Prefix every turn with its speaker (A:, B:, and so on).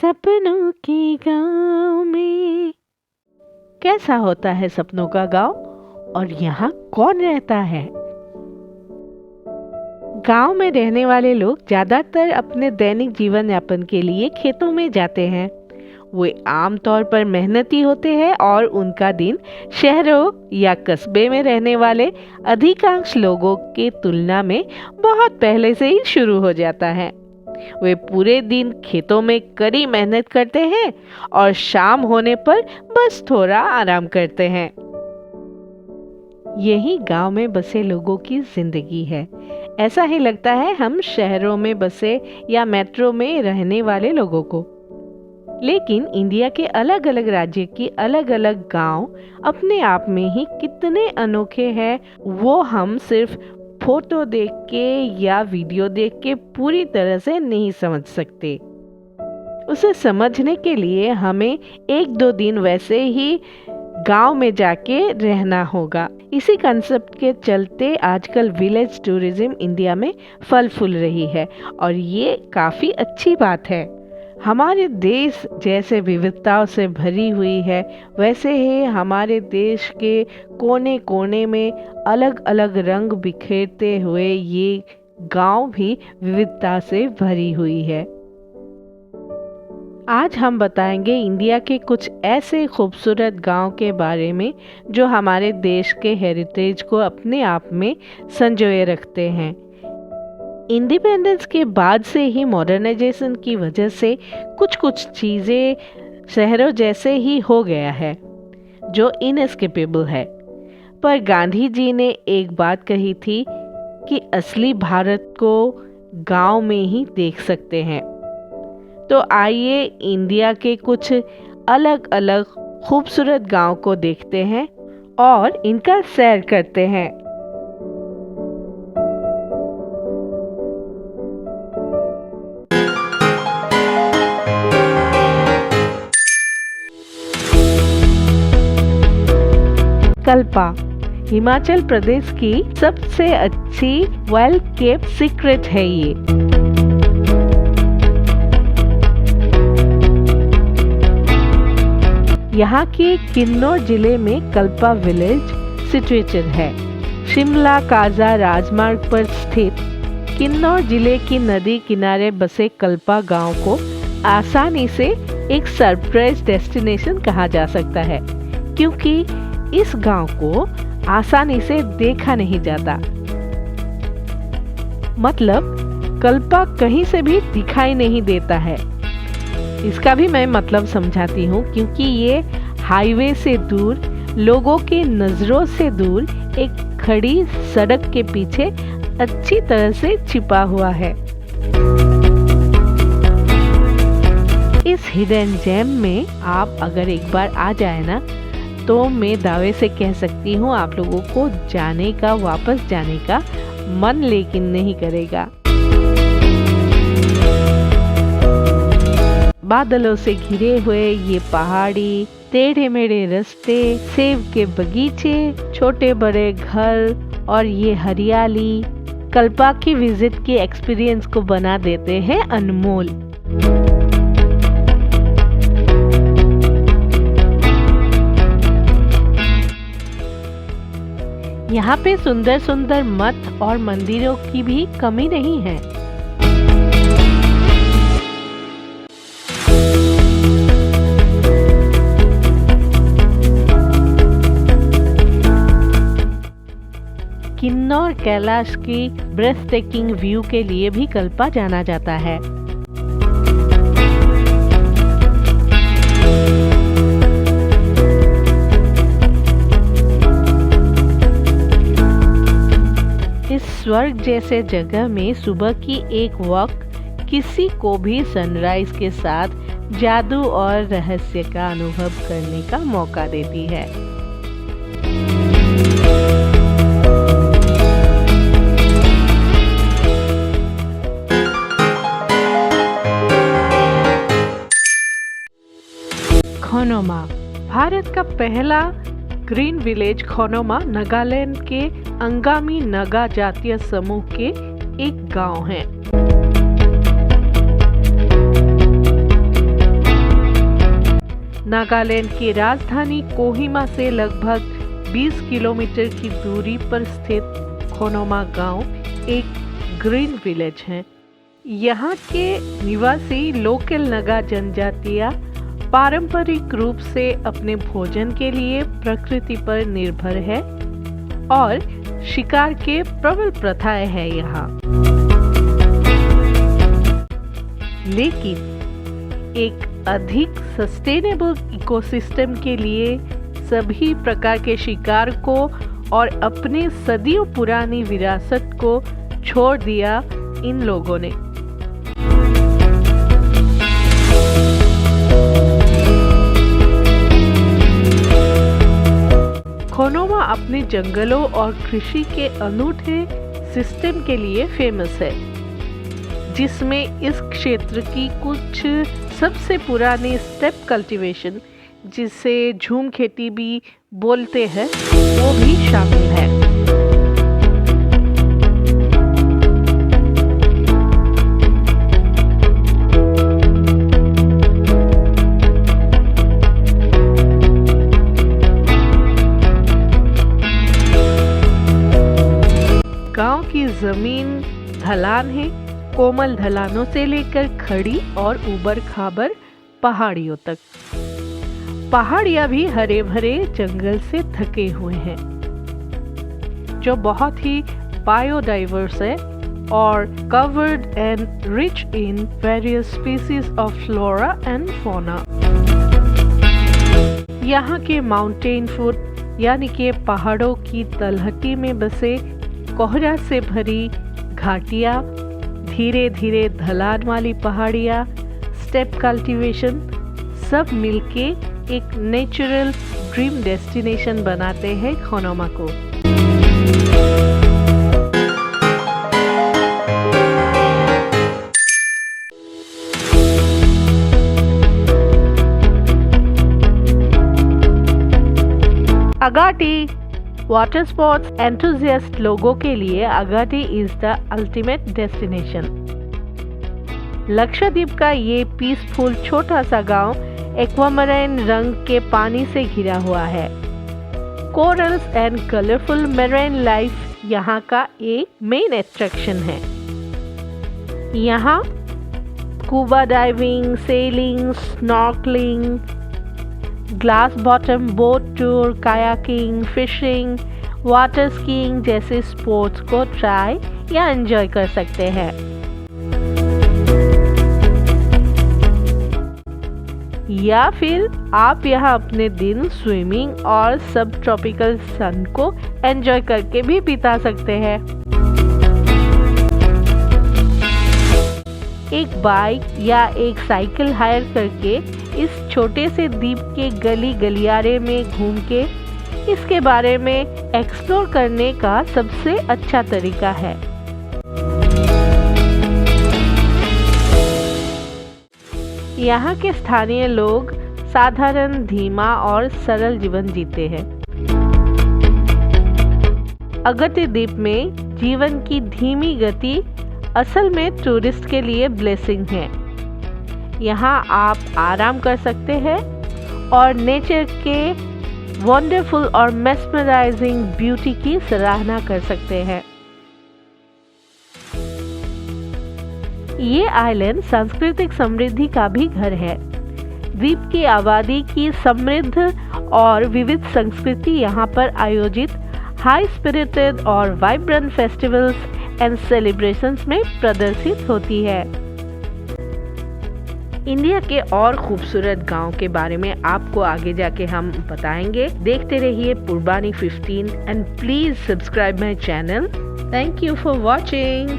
A: सपनों के गांव में। कैसा होता है सपनों का गांव और यहाँ कौन रहता है? गांव में रहने वाले लोग ज्यादातर अपने दैनिक जीवन यापन के लिए खेतों में जाते हैं। वे आमतौर पर मेहनती होते हैं और उनका दिन शहरों या कस्बे में रहने वाले अधिकांश लोगों की तुलना में बहुत पहले से ही शुरू हो जाता है। वे पूरे दिन खेतों में कड़ी मेहनत करते हैं और शाम होने पर बस थोड़ा आराम करते हैं। यही गांव में बसे लोगों की जिंदगी है। ऐसा ही लगता है हम शहरों में बसे या मेट्रो में रहने वाले लोगों को। लेकिन इंडिया के अलग अलग राज्य की अलग अलग गांव अपने आप में ही कितने अनोखे हैं, वो हम सिर्फ फोटो देख के या वीडियो देख के पूरी तरह से नहीं समझ सकते। उसे समझने के लिए हमें 1-2 दिन वैसे ही गांव में जाके रहना होगा। इसी कंसेप्ट के चलते आजकल विलेज टूरिज्म इंडिया में फल फूल रही है और ये काफ़ी अच्छी बात है। हमारे देश जैसे विविधताओं से भरी हुई है, वैसे ही हमारे देश के कोने कोने में अलग अलग रंग बिखेरते हुए ये गांव भी विविधता से भरी हुई है। आज हम बताएंगे इंडिया के कुछ ऐसे खूबसूरत गांव के बारे में जो हमारे देश के हेरिटेज को अपने आप में संजोए रखते हैं। इंडिपेंडेंस के बाद से ही मॉडर्नाइजेशन की वजह से कुछ चीज़ें शहरों जैसे ही हो गया है जो इनएस्केपेबल है। पर गांधी जी ने एक बात कही थी कि असली भारत को गांव में ही देख सकते हैं। तो आइए इंडिया के कुछ अलग अलग खूबसूरत गांव को देखते हैं और इनका सैर करते हैं। कल्पा हिमाचल प्रदेश की सबसे अच्छी वेल केप्ड सीक्रेट है ये। यहाँ के किन्नौर जिले में कल्पा विलेज सिचुएटेड है। शिमला काजा राजमार्ग पर स्थित किन्नौर जिले की नदी किनारे बसे कल्पा गांव को आसानी से एक सरप्राइज डेस्टिनेशन कहा जा सकता है, क्योंकि इस गांव को आसानी से देखा नहीं जाता। मतलब कल्पा कहीं से भी दिखाई नहीं देता है। इसका भी मैं मतलब समझाती हूँ, क्योंकि ये हाईवे से दूर, लोगों के नजरों से दूर एक खड़ी सड़क के पीछे अच्छी तरह से छिपा हुआ है। इस हिडन जेम में आप अगर एक बार आ जाए ना, तो मैं दावे से कह सकती हूँ आप लोगों को जाने का, वापस जाने का मन लेकिन नहीं करेगा। बादलों से घिरे हुए ये पहाड़ी, टेढ़े मेढ़े रास्ते, सेब के बगीचे, छोटे बड़े घर और ये हरियाली कल्पा की विजिट के एक्सपीरियंस को बना देते हैं अनमोल। यहाँ पे सुंदर सुंदर मठ और मंदिरों की भी कमी नहीं है। किन्नौर कैलाश की ब्रेथटेकिंग व्यू के लिए भी कल्पा जाना जाता है। इस स्वर्ग जैसे जगह में सुबह की एक वॉक किसी को भी सनराइज के साथ जादू और रहस्य का अनुभव करने का मौका देती है। खोनोमा भारत का पहला ग्रीन विलेज खोनोमा नागालैंड के अंगामी नागा जातीय समूह के एक गांव है। नागालैंड की राजधानी कोहिमा से लगभग 20 किलोमीटर की दूरी पर स्थित खोनोमा गांव एक ग्रीन विलेज है। यहाँ के निवासी लोकल नागा जनजातियाँ पारंपरिक रूप से अपने भोजन के लिए प्रकृति पर निर्भर है और शिकार के प्रबल प्रथाएं है यहाँ। लेकिन एक अधिक सस्टेनेबल इकोसिस्टम के लिए सभी प्रकार के शिकार को और अपने सदियों पुरानी विरासत को छोड़ दिया इन लोगों ने। खोनोमा अपने जंगलों और कृषि के अनूठे सिस्टम के लिए फेमस है, जिसमें इस क्षेत्र की कुछ सबसे पुरानी स्टेप कल्टीवेशन, जिसे झूम खेती भी बोलते हैं, वो भी शामिल है। गांव की जमीन ढलान है, कोमल ढलानों से लेकर खड़ी और ऊबड़ खाबड़ पहाड़ियों तक। पहाड़ियाँ भी हरे भरे जंगल से थके हुए हैं, जो बहुत ही बायोडाइवर्स है और covered and rich in various species of flora and fauna. यहाँ के माउंटेन फूट यानी कि पहाड़ों की तलहटी में बसे कोहरा से भरी घाटियाँ, धीरे धीरे ढलान वाली पहाड़ियाँ, स्टेप कल्टीवेशन सब मिलके एक नेचुरल ड्रीम डेस्टिनेशन बनाते हैं खोनोमा को। अगाटी वाटर स्पोर्ट्स एंथुसियास्ट लोगों के लिए Agatti is the ultimate destination. Lakshadweep का ये पीसफुल छोटा सा गांव एक्वामरीन रंग के पानी से घिरा हुआ है। Corals and colourful marine life यहाँ का एक मेन अट्रैक्शन है। यहाँ scuba diving, selling, snorkelling, glass bottom boat tour, kayaking, fishing, water skiing जैसे स्पोर्ट्स को ट्राई या एंजॉय कर सकते हैं। या फिर आप यहाँ अपने दिन स्विमिंग और सब ट्रॉपिकल सन को एंजॉय करके भी बिता सकते हैं। एक बाइक या एक साइकिल हायर करके इस छोटे से द्वीप के गली गलियारे में घूम के इसके बारे में एक्सप्लोर करने का सबसे अच्छा तरीका है। यहाँ के स्थानीय लोग साधारण, धीमा और सरल जीवन जीते हैं। अगाटी द्वीप में जीवन की धीमी गति असल में टूरिस्ट के लिए ब्लेसिंग है। यहाँ आप आराम कर सकते हैं और नेचर के वंडरफुल और मेस्मराइजिंग ब्यूटी की सराहना कर सकते हैं। ये आइलैंड सांस्कृतिक समृद्धि का भी घर है। द्वीप की आबादी की समृद्ध और विविध संस्कृति यहाँ पर आयोजित हाई स्पिरिटेड और वाइब्रेंट फेस्टिवल्स एंड सेलिब्रेशंस में प्रदर्शित होती है। इंडिया के और खूबसूरत गांव के बारे में आपको आगे जाके हम बताएंगे। देखते रहिए पूर्बानी 15 and please subscribe my channel. Thank you for watching.